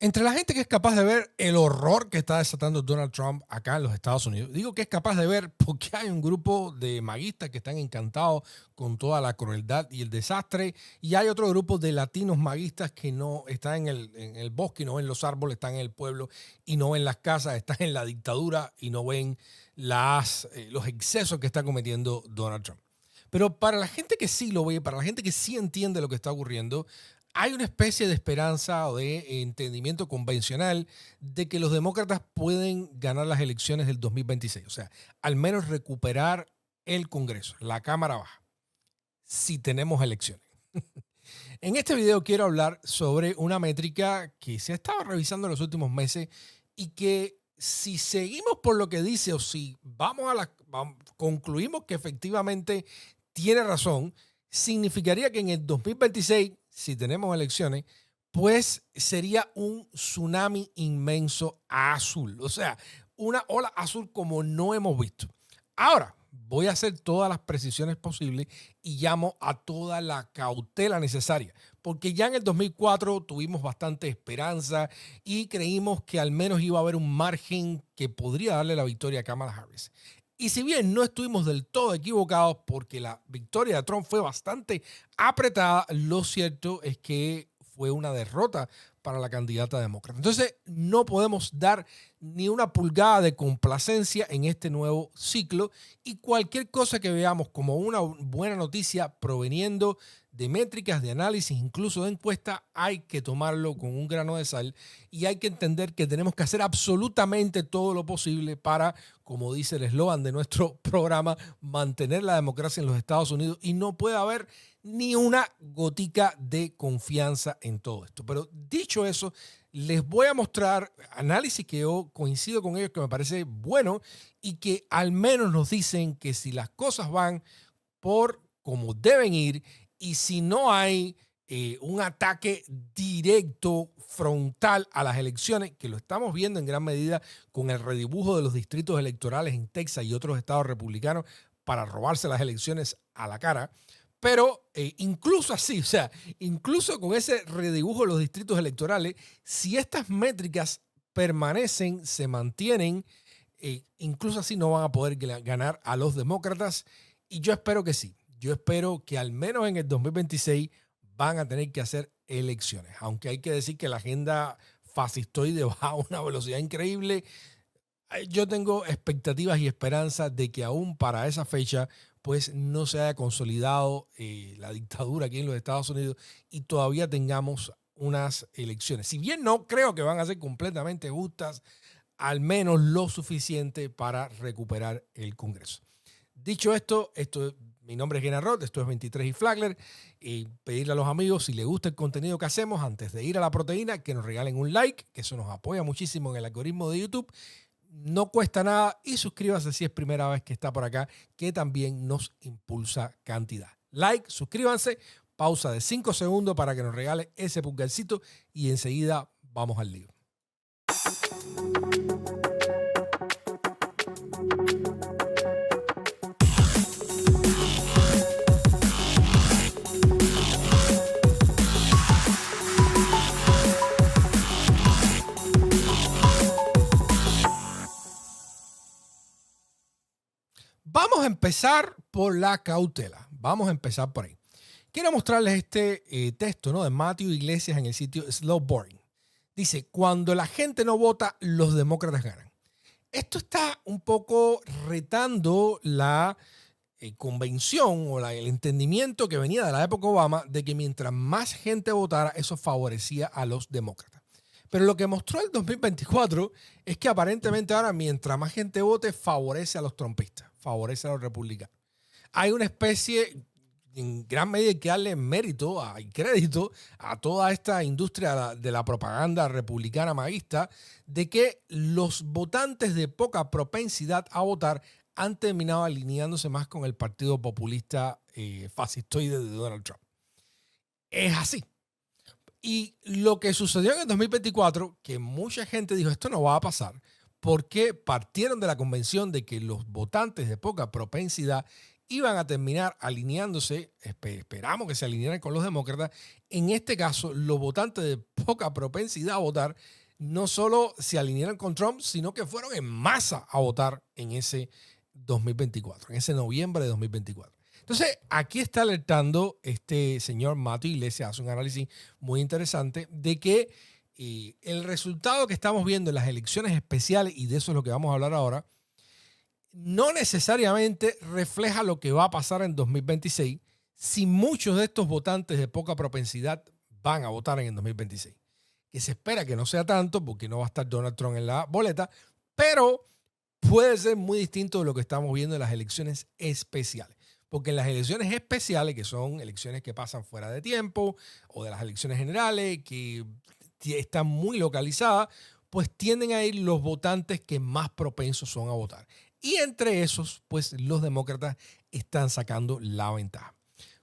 Entre la gente que es capaz de ver el horror que está desatando Donald Trump acá en los Estados Unidos, digo que es capaz de ver porque hay un grupo de maguistas que están encantados con toda la crueldad y el desastre, y hay otro grupo de latinos maguistas que no están en el bosque, no ven los árboles, están en el pueblo y no ven las casas, están en la dictadura y no ven los excesos que está cometiendo Donald Trump. Pero para la gente que sí lo ve, para la gente que sí entiende lo que está ocurriendo, hay una especie de esperanza o de entendimiento convencional de que los demócratas pueden ganar las elecciones del 2026. O sea, al menos recuperar el Congreso, la Cámara Baja, si tenemos elecciones. En este video quiero hablar sobre una métrica que se ha estado revisando en los últimos meses y que si seguimos por lo que dice o si concluimos que efectivamente tiene razón, significaría que en el 2026, si tenemos elecciones, pues sería un tsunami inmenso azul. O sea, una ola azul como no hemos visto. Ahora, voy a hacer todas las precisiones posibles y llamo a toda la cautela necesaria, porque ya en el 2004 tuvimos bastante esperanza y creímos que al menos iba a haber un margen que podría darle la victoria a Kamala Harris. Y si bien no estuvimos del todo equivocados porque la victoria de Trump fue bastante apretada, lo cierto es que fue una derrota para la candidata demócrata. Entonces, no podemos dar ni una pulgada de complacencia en este nuevo ciclo y cualquier cosa que veamos como una buena noticia proveniendo de métricas, de análisis, incluso de encuesta, hay que tomarlo con un grano de sal y hay que entender que tenemos que hacer absolutamente todo lo posible para, como dice el eslogan de nuestro programa, mantener la democracia en los Estados Unidos y no puede haber ni una gotica de confianza en todo esto. Pero dicho eso, les voy a mostrar análisis que yo coincido con ellos, que me parece bueno y que al menos nos dicen que si las cosas van por como deben ir y si no hay un ataque directo, frontal a las elecciones, que lo estamos viendo en gran medida con el redibujo de los distritos electorales en Texas y otros estados republicanos para robarse las elecciones a la cara. Pero incluso así, o sea, incluso con ese redibujo de los distritos electorales, si estas métricas permanecen, se mantienen, incluso así no van a poder ganar a los demócratas. Y yo espero que sí. Yo espero que al menos en el 2026 van a tener que hacer elecciones. Aunque hay que decir que la agenda fascistoide va a una velocidad increíble, yo tengo expectativas y esperanzas de que aún para esa fecha pues no se haya consolidado la dictadura aquí en los Estados Unidos y todavía tengamos unas elecciones. Si bien no creo que van a ser completamente justas, al menos lo suficiente para recuperar el Congreso. Dicho esto, mi nombre es Gena Roth, esto es 23 y Flagler, y pedirle a los amigos, si les gusta el contenido que hacemos, antes de ir a la proteína, que nos regalen un like, que eso nos apoya muchísimo en el algoritmo de YouTube. No cuesta nada y suscríbase si es primera vez que está por acá, que también nos impulsa cantidad. Like, suscríbanse, pausa de 5 segundos para que nos regale ese pulgarcito y enseguida vamos al lío. Vamos a empezar por la cautela. Vamos a empezar por ahí. Quiero mostrarles este texto, ¿no?, de Matthew Iglesias en el sitio Slow Boring. Dice, cuando la gente no vota, los demócratas ganan. Esto está un poco retando la convención o el entendimiento que venía de la época Obama de que mientras más gente votara, eso favorecía a los demócratas. Pero lo que mostró el 2024 es que aparentemente ahora mientras más gente vote, favorece a los trumpistas, favorece a los republicanos. Hay una especie, en gran medida, que darle mérito y crédito a toda esta industria de la propaganda republicana maguista, de que los votantes de poca propensidad a votar han terminado alineándose más con el partido populista fascistoide de Donald Trump. Es así. Y lo que sucedió en el 2024, que mucha gente dijo, esto no va a pasar, porque partieron de la convención de que los votantes de poca propensidad iban a terminar alineándose, esperamos que se alinearan con los demócratas. En este caso, los votantes de poca propensidad a votar no solo se alinearon con Trump, sino que fueron en masa a votar en ese 2024, en ese noviembre de 2024. Entonces, aquí está alertando este señor Mato Iglesias, hace un análisis muy interesante de que el resultado que estamos viendo en las elecciones especiales, y de eso es lo que vamos a hablar ahora, no necesariamente refleja lo que va a pasar en 2026 si muchos de estos votantes de poca propensidad van a votar en el 2026. Que se espera que no sea tanto porque no va a estar Donald Trump en la boleta, pero puede ser muy distinto de lo que estamos viendo en las elecciones especiales. Porque en las elecciones especiales, que son elecciones que pasan fuera de tiempo, o de las elecciones generales, que están muy localizadas, pues tienden a ir los votantes que más propensos son a votar. Y entre esos, pues los demócratas están sacando la ventaja.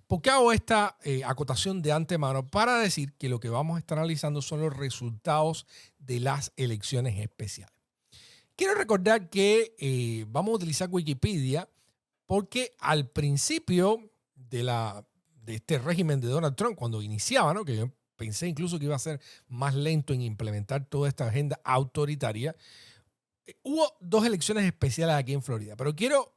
¿Por qué hago esta acotación de antemano? Para decir que lo que vamos a estar analizando son los resultados de las elecciones especiales. Quiero recordar que vamos a utilizar Wikipedia porque al principio de este régimen de Donald Trump, cuando iniciaba, ¿no? Que yo pensé incluso que iba a ser más lento en implementar toda esta agenda autoritaria, hubo dos elecciones especiales aquí en Florida, pero quiero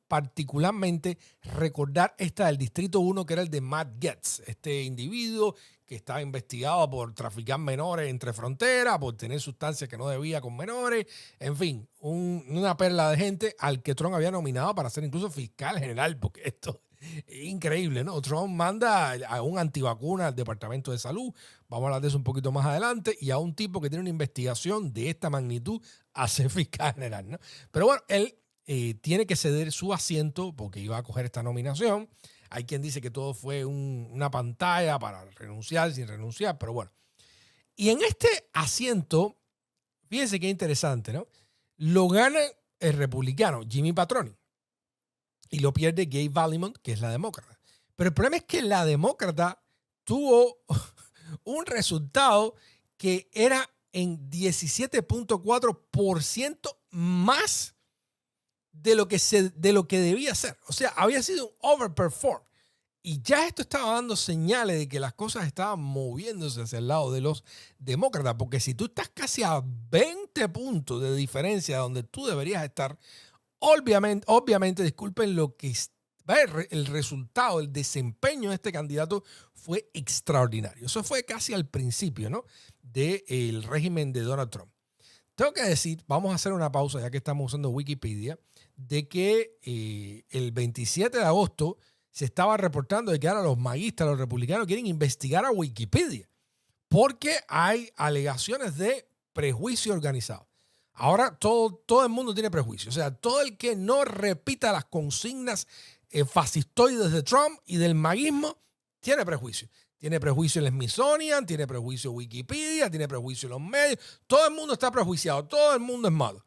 particularmente recordar esta del Distrito 1, que era el de Matt Gaetz, este individuo que estaba investigado por traficar menores entre fronteras, por tener sustancias que no debía con menores, en fin, una perla de gente al que Trump había nominado para ser incluso fiscal general, porque esto es increíble, ¿no? Trump manda a un antivacuna al Departamento de Salud, vamos a hablar de eso un poquito más adelante, y a un tipo que tiene una investigación de esta magnitud a ser fiscal general, ¿no? Pero bueno, él tiene que ceder su asiento porque iba a coger esta nominación. Hay quien dice que todo fue una pantalla para renunciar sin renunciar, pero bueno. Y en este asiento, fíjense qué interesante, ¿no? Lo gana el republicano Jimmy Patroni y lo pierde Gabe Valimont, que es la demócrata. Pero el problema es que la demócrata tuvo un resultado que era en 17.4% más de lo que debía ser. O sea, había sido un overperform. Y ya esto estaba dando señales de que las cosas estaban moviéndose hacia el lado de los demócratas. Porque si tú estás casi a 20 puntos de diferencia de donde tú deberías estar, obviamente, disculpen lo que el resultado, el desempeño de este candidato fue extraordinario. Eso fue casi al principio, ¿no? Del régimen de Donald Trump. Tengo que decir, vamos a hacer una pausa ya que estamos usando Wikipedia, de que el 27 de agosto se estaba reportando de que ahora los maguistas, los republicanos, quieren investigar a Wikipedia porque hay alegaciones de prejuicio organizado. Ahora todo el mundo tiene prejuicio. O sea, todo el que no repita las consignas fascistoides de Trump y del maguismo tiene prejuicio. Tiene prejuicio el Smithsonian, tiene prejuicio Wikipedia, tiene prejuicio los medios. Todo el mundo está prejuiciado, todo el mundo es malo.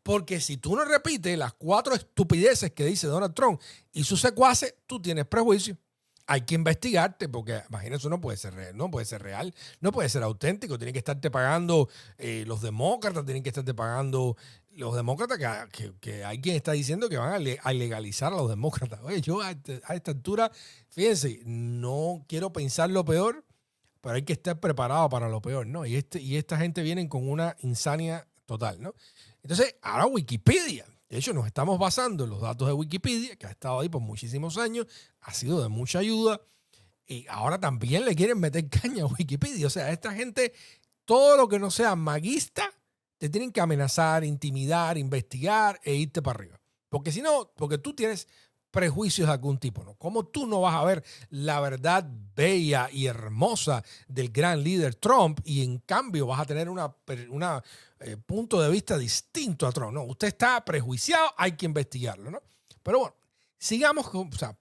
Porque si tú no repites las 4 estupideces que dice Donald Trump y sus secuaces, tú tienes prejuicio. Hay que investigarte porque, imagínate, eso no puede ser real, no puede ser real, no puede ser auténtico. Tienen que estarte pagando los demócratas, tienen que estarte pagando los demócratas, que hay quien está diciendo que van a legalizar a los demócratas. Oye, yo a esta altura, fíjense, no quiero pensar lo peor, pero hay que estar preparado para lo peor, ¿no? Y esta gente viene con una insania total, ¿no? Entonces, ahora Wikipedia. De hecho, nos estamos basando en los datos de Wikipedia, que ha estado ahí por muchísimos años, ha sido de mucha ayuda, y ahora también le quieren meter caña a Wikipedia. O sea, esta gente, todo lo que no sea maguista, te tienen que amenazar, intimidar, investigar e irte para arriba. Porque si no, porque tú tienes prejuicios de algún tipo, ¿no? ¿Cómo tú no vas a ver la verdad bella y hermosa del gran líder Trump y en cambio vas a tener una punto de vista distinto a Trump? No, usted está prejuiciado, hay que investigarlo, ¿no? Pero bueno, sigamos,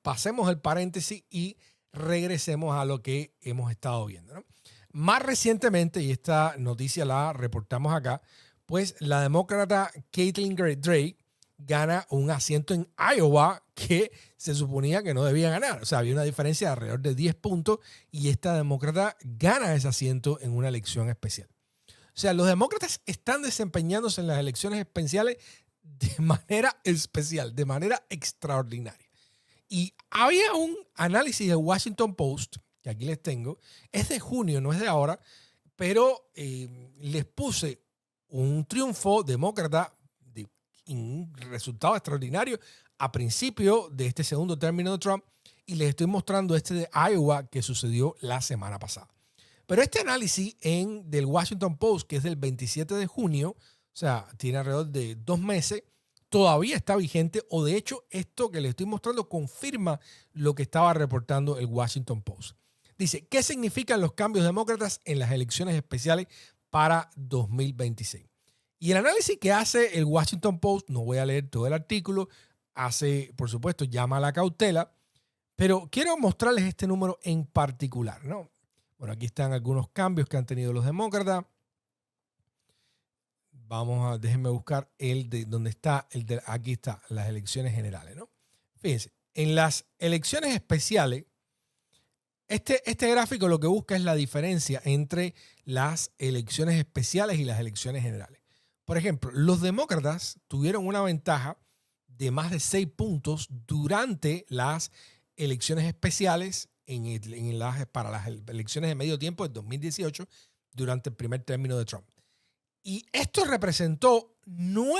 pasemos el paréntesis y regresemos a lo que hemos estado viendo, ¿no? Más recientemente, y esta noticia la reportamos acá, pues la demócrata Caitlin Drake gana un asiento en Iowa que se suponía que no debía ganar. O sea, había una diferencia de alrededor de 10 puntos y esta demócrata gana ese asiento en una elección especial. O sea, los demócratas están desempeñándose en las elecciones especiales de manera especial, de manera extraordinaria. Y había un análisis del Washington Post, que aquí les tengo, es de junio, no es de ahora, pero les puse un triunfo demócrata, un resultado extraordinario a principio de este segundo término de Trump, y les estoy mostrando este de Iowa que sucedió la semana pasada. Pero este análisis del Washington Post, que es del 27 de junio, o sea, tiene alrededor de 2 meses, todavía está vigente, o de hecho esto que les estoy mostrando confirma lo que estaba reportando el Washington Post. Dice, ¿qué significan los cambios demócratas en las elecciones especiales para 2026? Y el análisis que hace el Washington Post, no voy a leer todo el artículo, hace, por supuesto, llama a la cautela, pero quiero mostrarles este número en particular, ¿no? Bueno, aquí están algunos cambios que han tenido los demócratas. Déjenme buscar el de donde está, aquí está, las elecciones generales, ¿no? Fíjense, en las elecciones especiales, este gráfico lo que busca es la diferencia entre las elecciones especiales y las elecciones generales. Por ejemplo, los demócratas tuvieron una ventaja de más de 6 puntos durante las elecciones especiales para las elecciones de medio tiempo del 2018 durante el primer término de Trump. Y esto representó 9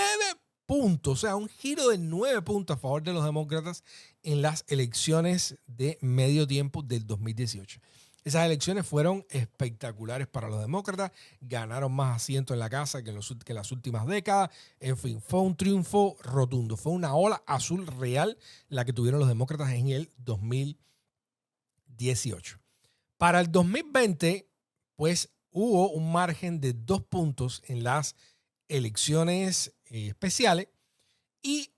puntos, o sea, un giro de 9 puntos a favor de los demócratas en las elecciones de medio tiempo del 2018. Esas elecciones fueron espectaculares para los demócratas, ganaron más asientos en la casa que en las últimas décadas. En fin, fue un triunfo rotundo, fue una ola azul real la que tuvieron los demócratas en el 2018. Para el 2020, pues hubo un margen de 2 puntos en las elecciones especiales y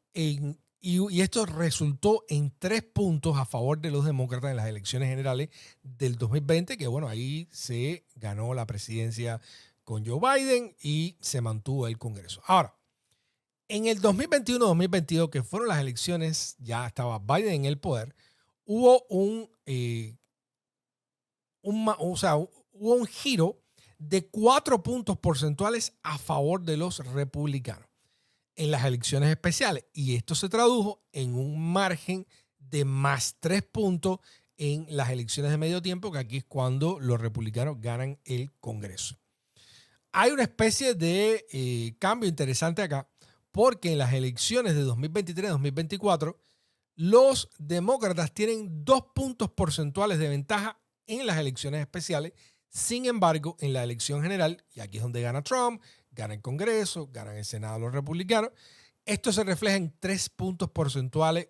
esto resultó en 3 puntos a favor de los demócratas en las elecciones generales del 2020, que bueno, ahí se ganó la presidencia con Joe Biden y se mantuvo el Congreso. Ahora, en el 2021-2022, que fueron las elecciones, ya estaba Biden en el poder, hubo un giro de 4 puntos porcentuales a favor de los republicanos en las elecciones especiales. Y esto se tradujo en un margen de más 3 puntos en las elecciones de medio tiempo, que aquí es cuando los republicanos ganan el Congreso. Hay una especie de cambio interesante acá, porque en las elecciones de 2023-2024, los demócratas tienen 2 puntos porcentuales de ventaja en las elecciones especiales. Sin embargo, en la elección general, y aquí es donde gana Trump, gana el Congreso, ganan el Senado los republicanos, esto se refleja en 3 puntos porcentuales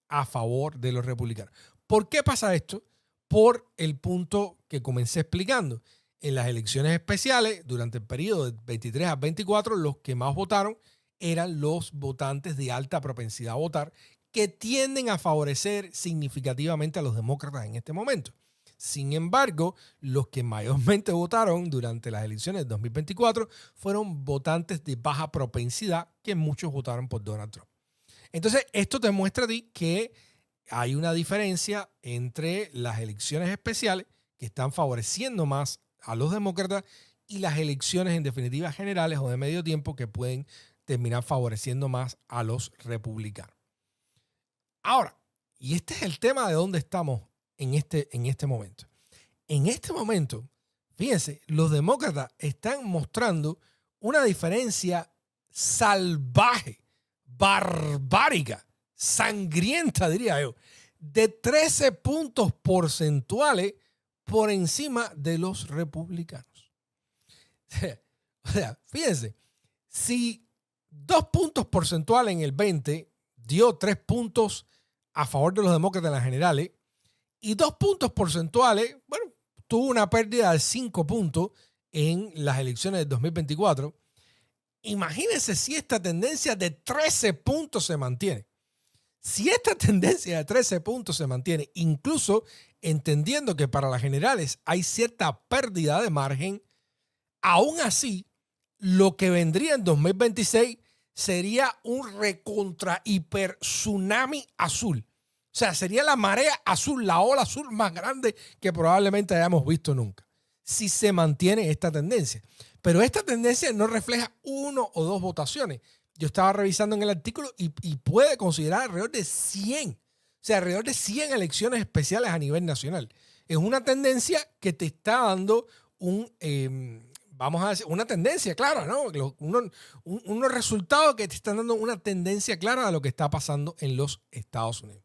a favor de los republicanos. ¿Por qué pasa esto? Por el punto que comencé explicando. En las elecciones especiales, durante el periodo de 23 a 24, los que más votaron eran los votantes de alta propensidad a votar, que tienden a favorecer significativamente a los demócratas en este momento. Sin embargo, los que mayormente votaron durante las elecciones de 2024 fueron votantes de baja propensidad, que muchos votaron por Donald Trump. Entonces, esto te muestra a ti que hay una diferencia entre las elecciones especiales, que están favoreciendo más a los demócratas, y las elecciones en definitiva generales o de medio tiempo, que pueden terminar favoreciendo más a los republicanos. Ahora, y este es el tema de dónde estamos en este momento. En este momento, fíjense, los demócratas están mostrando una diferencia salvaje, barbárica, sangrienta, diría yo, de 13 puntos porcentuales por encima de los republicanos. O sea, fíjense, si 2 puntos porcentuales en el 20 dio 3 puntos a favor de los demócratas en las generales, y 2 puntos porcentuales, bueno, tuvo una pérdida de 5 puntos en las elecciones de 2024. Imagínense si esta tendencia de 13 puntos se mantiene. Si esta tendencia de 13 puntos se mantiene, incluso entendiendo que para las generales hay cierta pérdida de margen, aún así, lo que vendría en 2026 sería un recontra hiper tsunami azul. O sea, sería la marea azul, la ola azul más grande que probablemente hayamos visto nunca, si se mantiene esta tendencia. Pero esta tendencia no refleja 1 o 2 votaciones. Yo estaba revisando en el artículo y puede considerar alrededor de 100. O sea, alrededor de 100 elecciones especiales a nivel nacional. Es una tendencia que te está dando vamos a decir, una tendencia clara, ¿no? Unos resultados que te están dando una tendencia clara de lo que está pasando en los Estados Unidos.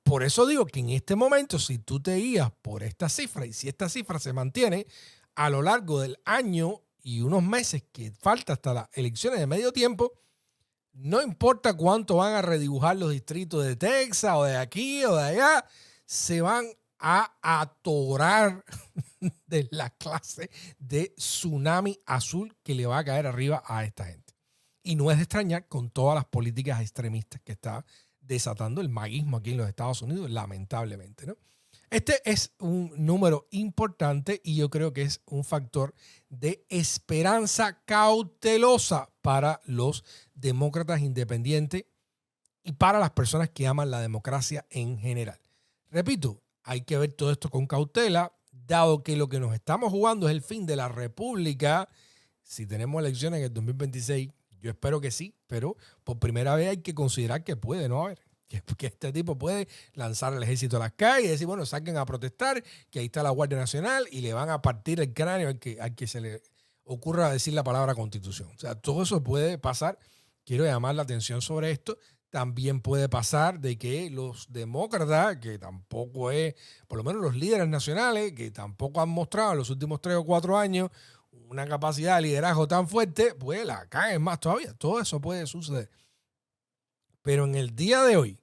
Por eso digo que en este momento, si tú te guías por esta cifra y si esta cifra se mantiene a lo largo del año y unos meses que falta hasta las elecciones de medio tiempo, no importa cuánto van a redibujar los distritos de Texas o de aquí o de allá, se van a atorar de la clase de tsunami azul que le va a caer arriba a esta gente. Y no es de extrañar con todas las políticas extremistas que está desatando el maguismo aquí en los Estados Unidos, lamentablemente, ¿no? Este es un número importante y yo creo que es un factor de esperanza cautelosa para los demócratas independientes y para las personas que aman la democracia en general. Repito, hay que ver todo esto con cautela, dado que lo que nos estamos jugando es el fin de la república. Si tenemos elecciones en el 2026, yo espero que sí, pero por primera vez hay que considerar que puede no haber. Que este tipo puede lanzar el ejército a las calles y decir, bueno, saquen a protestar, que ahí está la Guardia Nacional y le van a partir el cráneo al que se le ocurra decir la palabra constitución. O sea, todo eso puede pasar. Quiero llamar la atención sobre esto. También puede pasar de que los demócratas, que tampoco es, por lo menos los líderes nacionales, que tampoco han mostrado en los últimos 3 o 4 años una capacidad de liderazgo tan fuerte, pues la caguen más todavía. Todo eso puede suceder. Pero en el día de hoy,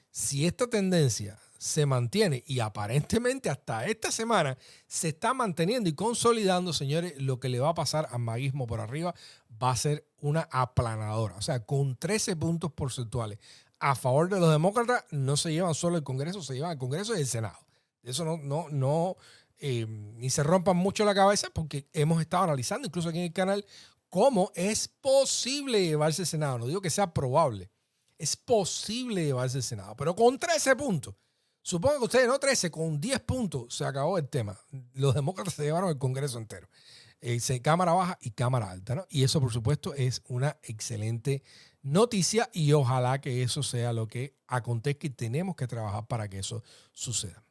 si esta tendencia se mantiene y aparentemente hasta esta semana se está manteniendo y consolidando, señores, lo que le va a pasar al maguismo por arriba va a ser una aplanadora. O sea, con 13 puntos porcentuales a favor de los demócratas, no se llevan solo el Congreso, se llevan el Congreso y el Senado. Eso ni se rompan mucho la cabeza porque hemos estado analizando, incluso aquí en el canal, cómo es posible llevarse el Senado. No digo que sea probable. Es posible llevarse el Senado, pero con 13 puntos. Supongo que ustedes no 13, con 10 puntos se acabó el tema. Los demócratas se llevaron el Congreso entero. Cámara baja y Cámara alta, ¿no? Y eso, por supuesto, es una excelente noticia y ojalá que eso sea lo que acontezca y tenemos que trabajar para que eso suceda.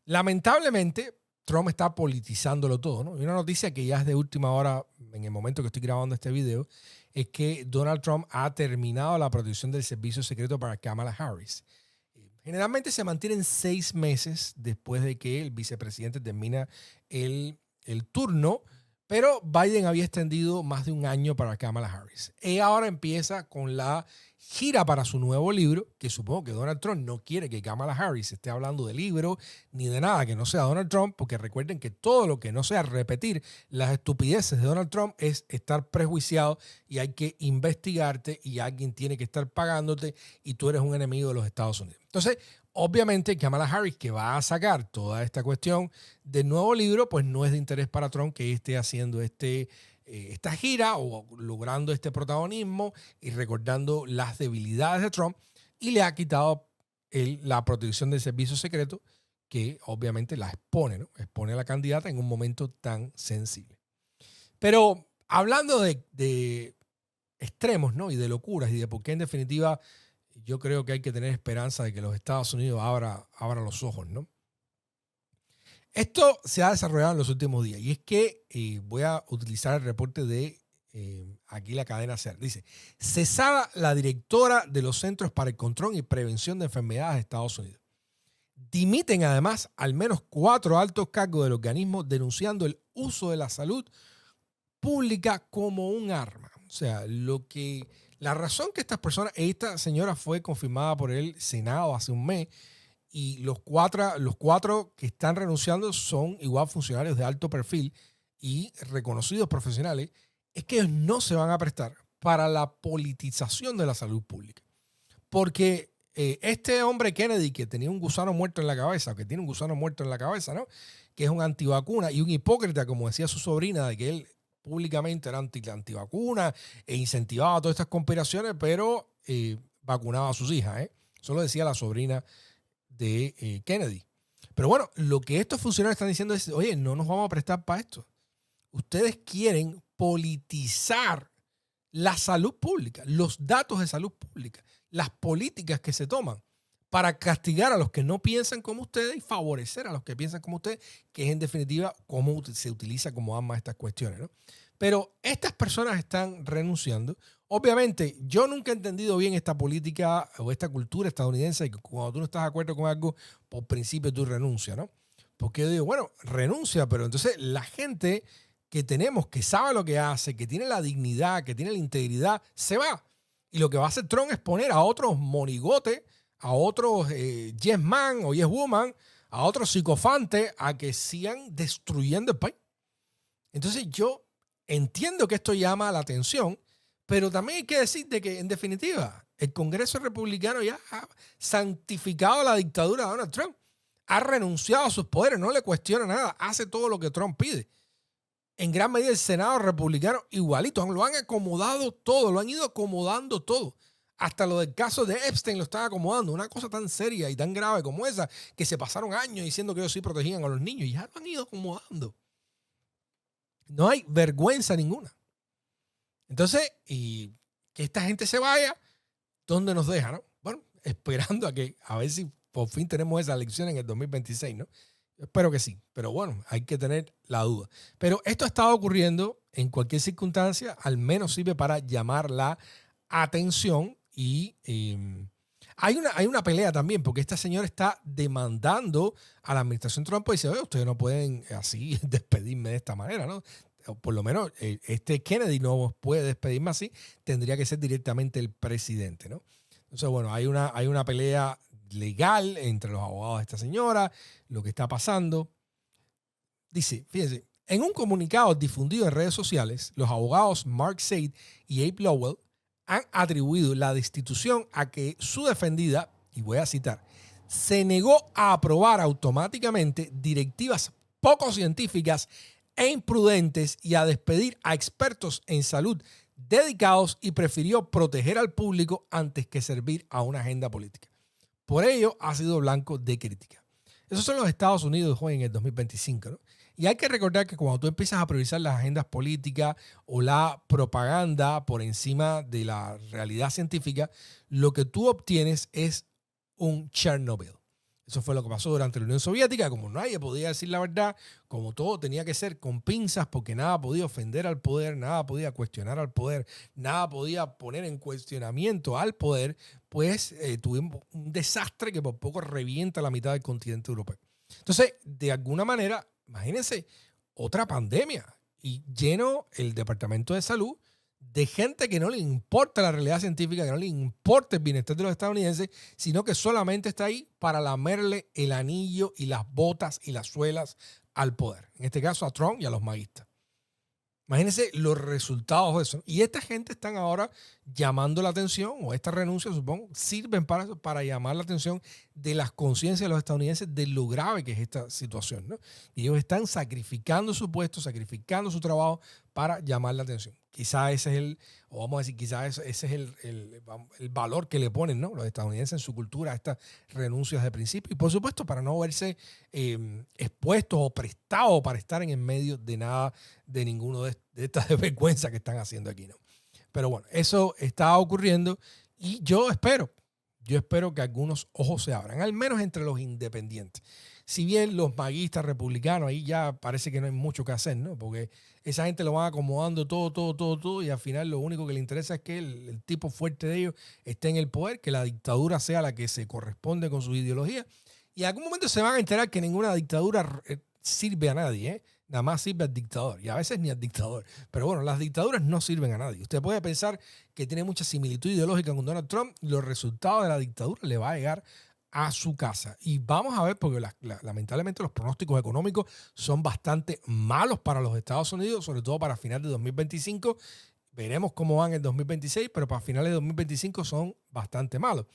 Lamentablemente, Trump está politizándolo todo, ¿no? Y una noticia que ya es de última hora, en el momento que estoy grabando este video, es que Donald Trump ha terminado la protección del servicio secreto para Kamala Harris. Generalmente se mantienen 6 meses después de que el vicepresidente termina el turno, pero Biden había extendido más de un año para Kamala Harris. Ella ahora empieza con la gira para su nuevo libro, que supongo que Donald Trump no quiere que Kamala Harris esté hablando de libro ni de nada que no sea Donald Trump, porque recuerden que todo lo que no sea repetir las estupideces de Donald Trump es estar prejuiciado y hay que investigarte y alguien tiene que estar pagándote y tú eres un enemigo de los Estados Unidos. Entonces, obviamente Kamala Harris, que va a sacar toda esta cuestión del nuevo libro, pues no es de interés para Trump que esté haciendo esta gira o logrando este protagonismo y recordando las debilidades de Trump, y le ha quitado la protección del servicio secreto que obviamente la expone, ¿no? Expone a la candidata en un momento tan sensible. Pero hablando de extremos, ¿no? Y de locuras y de por qué en definitiva yo creo que hay que tener esperanza de que los Estados Unidos abra los ojos, ¿no? Esto se ha desarrollado en los últimos días y es que voy a utilizar el reporte de aquí la cadena SER. Dice, cesada la directora de los Centros para el Control y Prevención de Enfermedades de Estados Unidos. Dimiten además al menos 4 altos cargos del organismo denunciando el uso de la salud pública como un arma. O sea, la razón que esta señora fue confirmada por el Senado hace un mes, y los cuatro que están renunciando son igual funcionarios de alto perfil y reconocidos profesionales, es que ellos no se van a prestar para la politización de la salud pública. Porque este hombre Kennedy, que tenía un gusano muerto en la cabeza, o que tiene un gusano muerto en la cabeza, ¿no? Que es un antivacuna y un hipócrita, como decía su sobrina, de que él públicamente era antivacuna e incentivaba todas estas conspiraciones, pero vacunaba a sus hijas, ¿eh? Eso lo decía la sobrina de Kennedy. Pero bueno, lo que estos funcionarios están diciendo es, oye, no nos vamos a prestar para esto. Ustedes quieren politizar la salud pública, los datos de salud pública, las políticas que se toman para castigar a los que no piensan como ustedes y favorecer a los que piensan como ustedes, que es en definitiva cómo se utiliza como ambas estas cuestiones, ¿no? Pero estas personas están renunciando. Obviamente, yo nunca he entendido bien esta política o esta cultura estadounidense de que cuando tú no estás de acuerdo con algo, por principio tú renuncias, ¿no? Porque yo digo, bueno, renuncia, pero entonces la gente que tenemos, que sabe lo que hace, que tiene la dignidad, que tiene la integridad, se va. Y lo que va a hacer Trump es poner a otros monigotes, a otros yes man o yes woman, a otros psicofantes a que sigan destruyendo el país. Entonces yo entiendo que esto llama la atención, pero también hay que decir de que, en definitiva, el Congreso republicano ya ha santificado la dictadura de Donald Trump. Ha renunciado a sus poderes, no le cuestiona nada, hace todo lo que Trump pide. En gran medida el Senado republicano igualito, lo han acomodado todo, lo han ido acomodando todo. Hasta lo del caso de Epstein lo están acomodando. Una cosa tan seria y tan grave como esa, que se pasaron años diciendo que ellos sí protegían a los niños y ya lo han ido acomodando. No hay vergüenza ninguna. Entonces, y que esta gente se vaya, ¿dónde nos deja, no? Bueno, esperando a ver si por fin tenemos esa elección en el 2026, ¿no? Yo espero que sí, pero bueno, hay que tener la duda. Pero esto ha estado ocurriendo en cualquier circunstancia, al menos sirve para llamar la atención y hay una pelea también, porque esta señora está demandando a la administración Trump y dice, oye, ustedes no pueden así despedirme de esta manera, ¿no? O por lo menos este Kennedy no puede despedirme así, tendría que ser directamente el presidente, ¿no? Entonces, bueno, hay una pelea legal entre los abogados de esta señora, lo que está pasando. Dice, fíjense, en un comunicado difundido en redes sociales, los abogados Mark Said y Abe Lowell han atribuido la destitución a que su defendida, y voy a citar, se negó a aprobar automáticamente directivas poco científicas e imprudentes y a despedir a expertos en salud dedicados y prefirió proteger al público antes que servir a una agenda política. Por ello, ha sido blanco de crítica. Esos son los Estados Unidos hoy en el 2025, ¿no? Y hay que recordar que cuando tú empiezas a priorizar las agendas políticas o la propaganda por encima de la realidad científica, lo que tú obtienes es un Chernobyl. Eso fue lo que pasó durante la Unión Soviética, como nadie podía decir la verdad, como todo tenía que ser con pinzas porque nada podía ofender al poder, nada podía cuestionar al poder, nada podía poner en cuestionamiento al poder, pues tuvimos un desastre que por poco revienta la mitad del continente europeo. Entonces, de alguna manera, imagínense, otra pandemia y lleno el Departamento de Salud de gente que no le importa la realidad científica, que no le importa el bienestar de los estadounidenses, sino que solamente está ahí para lamerle el anillo y las botas y las suelas al poder. En este caso a Trump y a los maguistas. Imagínense los resultados de eso. Y esta gente están ahora llamando la atención, o esta renuncia, supongo, sirven para eso, para llamar la atención de las conciencias de los estadounidenses de lo grave que es esta situación, ¿no? Y ellos están sacrificando su puesto, sacrificando su trabajo para llamar la atención. Quizás ese es o vamos a decir, quizás ese es el valor que le ponen, ¿no?, los estadounidenses en su cultura a estas renuncias de principio. Y por supuesto, para no verse expuestos o prestados para estar en el medio de nada, de ninguno de estas vergüenzas que están haciendo aquí, ¿no? Pero bueno, eso está ocurriendo y yo espero que algunos ojos se abran, al menos entre los independientes. Si bien los maguistas republicanos, ahí ya parece que no hay mucho que hacer, ¿no? Porque esa gente lo van acomodando todo y al final lo único que le interesa es que el tipo fuerte de ellos esté en el poder, que la dictadura sea la que se corresponde con su ideología. Y en algún momento se van a enterar que ninguna dictadura sirve a nadie, ¿eh? Nada más sirve al dictador y a veces ni al dictador. Pero bueno, las dictaduras no sirven a nadie. Usted puede pensar que tiene mucha similitud ideológica con Donald Trump y los resultados de la dictadura le va a llegar a su casa. Y vamos a ver, porque lamentablemente los pronósticos económicos son bastante malos para los Estados Unidos, sobre todo para finales de 2025. Veremos cómo van en el 2026, pero para finales de 2025 son bastante malos.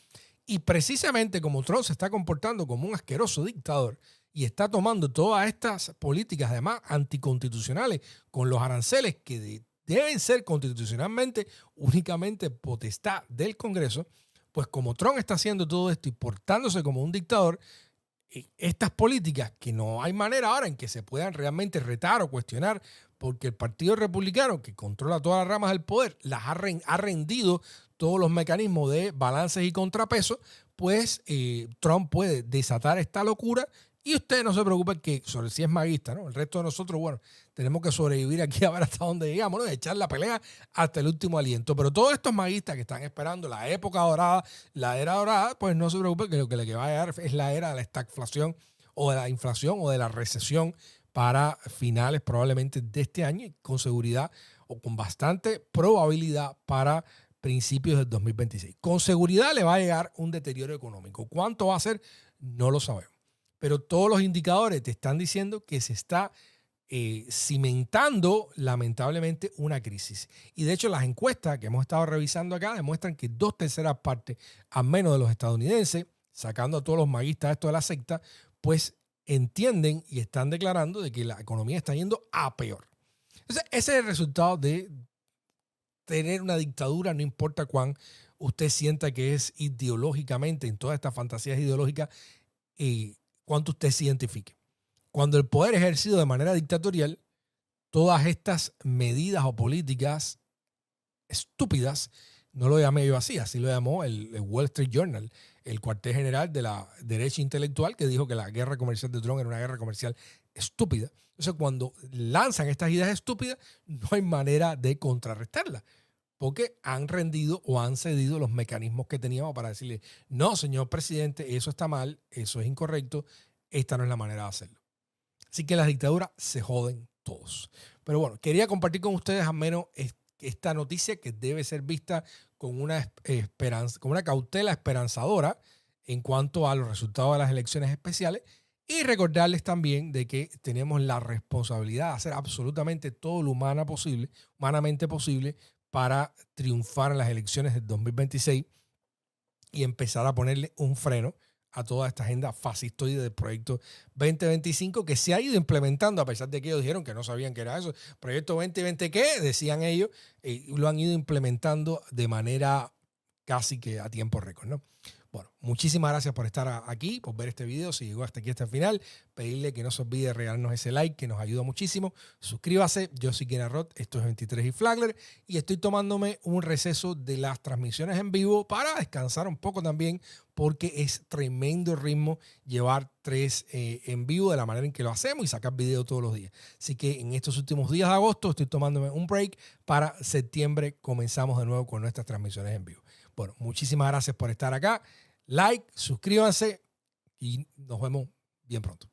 Y precisamente como Trump se está comportando como un asqueroso dictador y está tomando todas estas políticas, además anticonstitucionales, con los aranceles que deben ser constitucionalmente únicamente potestad del Congreso, pues como Trump está haciendo todo esto y portándose como un dictador, estas políticas que no hay manera ahora en que se puedan realmente retar o cuestionar, porque el Partido Republicano, que controla todas las ramas del poder, las ha rendido todos los mecanismos de balances y contrapesos, pues Trump puede desatar esta locura. Y ustedes no se preocupen que sobre si es maguista, ¿no? El resto de nosotros, bueno, tenemos que sobrevivir aquí a ver hasta dónde llegamos, ¿no? Echar la pelea hasta el último aliento. Pero todos estos maguistas que están esperando la época dorada, la era dorada, pues no se preocupen que lo que le va a llegar es la era de la estagflación o de la inflación o de la recesión para finales probablemente de este año y con seguridad o con bastante probabilidad para principios del 2026. Con seguridad le va a llegar un deterioro económico. ¿Cuánto va a ser? No lo sabemos. Pero todos los indicadores te están diciendo que se está cimentando lamentablemente una crisis. Y de hecho las encuestas que hemos estado revisando acá demuestran que 2/3 partes, al menos de los estadounidenses, sacando a todos los maguistas esto de la secta, pues entienden y están declarando de que la economía está yendo a peor. Entonces ese es el resultado de tener una dictadura, no importa cuán usted sienta que es ideológicamente, en todas estas fantasías ideológicas, cuánto usted se identifique. Cuando el poder es ejercido de manera dictatorial, todas estas medidas o políticas estúpidas, no lo llamé yo así lo llamó el Wall Street Journal, el cuartel general de la derecha intelectual, que dijo que la guerra comercial de Trump era una guerra comercial estúpida. Entonces, cuando lanzan estas ideas estúpidas, no hay manera de contrarrestarlas, porque han rendido o han cedido los mecanismos que teníamos para decirle, no, señor presidente, eso está mal, eso es incorrecto, esta no es la manera de hacerlo. Así que las dictaduras se joden todos. Pero bueno, quería compartir con ustedes al menos esta noticia que debe ser vista con una esperanza, con una cautela esperanzadora en cuanto a los resultados de las elecciones especiales, y recordarles también de que tenemos la responsabilidad de hacer absolutamente todo lo humanamente posible para triunfar en las elecciones del 2026 y empezar a ponerle un freno a toda esta agenda fascistoide del proyecto 2025 que se ha ido implementando, a pesar de que ellos dijeron que no sabían qué era eso. Proyecto 2020, ¿qué? Decían ellos, lo han ido implementando de manera casi que a tiempo récord, ¿no? Bueno, muchísimas gracias por estar aquí, por ver este video. Si llegó hasta aquí, hasta el final, pedirle que no se olvide de regalarnos ese like, que nos ayuda muchísimo. Suscríbase. Yo soy Kenneth Roth, esto es 23 y Flagler, y estoy tomándome un receso de las transmisiones en vivo para descansar un poco también, porque es tremendo ritmo llevar 3 en vivo de la manera en que lo hacemos y sacar video todos los días. Así que en estos últimos días de agosto estoy tomándome un break. Para septiembre comenzamos de nuevo con nuestras transmisiones en vivo. Bueno, muchísimas gracias por estar acá. Like, suscríbanse y nos vemos bien pronto.